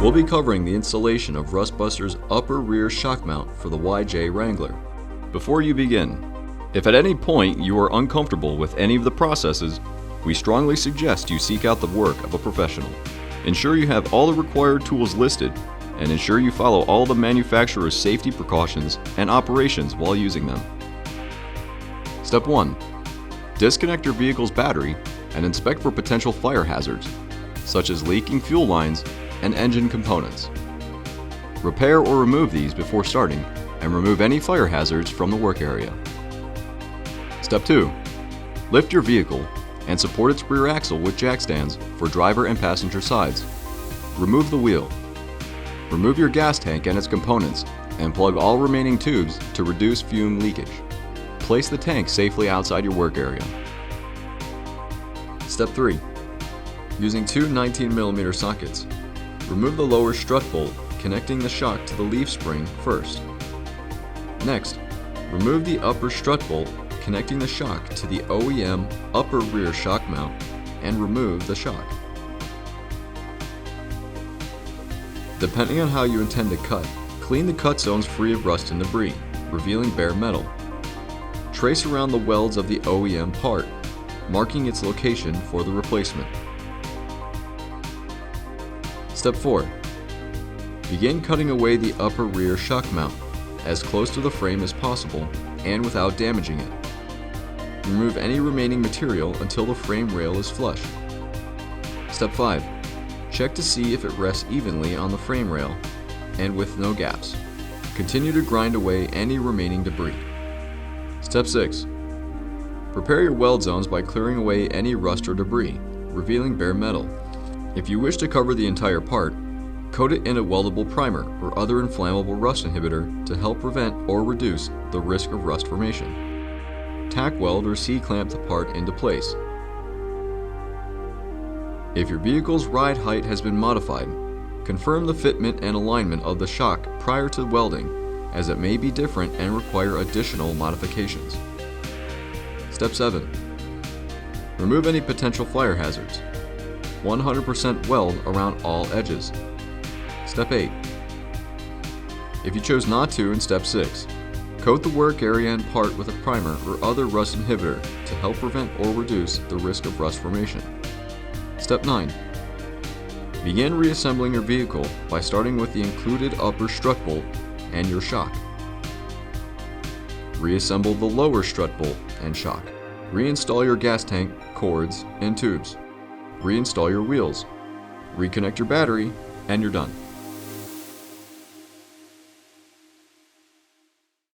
We'll be covering the installation of Rustbuster's upper rear shock mount for the YJ Wrangler. Before you begin, if at any point you are uncomfortable with any of the processes, we strongly suggest you seek out the work of a professional. Ensure you have all the required tools listed, and ensure you follow all the manufacturer's safety precautions and operations while using them. Step 1. Disconnect your vehicle's battery and inspect for potential fire hazards, such as leaking fuel lines and engine components. Repair or remove these before starting, and remove any fire hazards from the work area. Step 2. Lift your vehicle and support its rear axle with jack stands for driver and passenger sides. Remove the wheel. Remove your gas tank and its components and plug all remaining tubes to reduce fume leakage. Place the tank safely outside your work area. Step 3. Using two 19mm sockets, remove the lower strut bolt connecting the shock to the leaf spring first. Next, remove the upper strut bolt connecting the shock to the OEM upper rear shock mount and remove the shock. Depending on how you intend to cut, clean the cut zones free of rust and debris, revealing bare metal. Trace around the welds of the OEM part, marking its location for the replacement. Step 4. Begin cutting away the upper rear shock mount, as close to the frame as possible and without damaging it. Remove any remaining material until the frame rail is flush. Step 5. Check to see if it rests evenly on the frame rail and with no gaps. Continue to grind away any remaining debris. Step 6. Prepare your weld zones by clearing away any rust or debris, revealing bare metal. If you wish to cover the entire part, coat it in a weldable primer or other inflammable rust inhibitor to help prevent or reduce the risk of rust formation. Tack weld or C-clamp the part into place. If your vehicle's ride height has been modified, confirm the fitment and alignment of the shock prior to welding, as it may be different and require additional modifications. Step 7. Remove any potential fire hazards. 100% weld around all edges. Step 8. If you chose not to in Step 6, coat the work area and part with a primer or other rust inhibitor to help prevent or reduce the risk of rust formation. Step 9. Begin reassembling your vehicle by starting with the included upper strut bolt and your shock. Reassemble the lower strut bolt and shock. Reinstall your gas tank, cords, and tubes. Reinstall your wheels. Reconnect your battery, and you're done.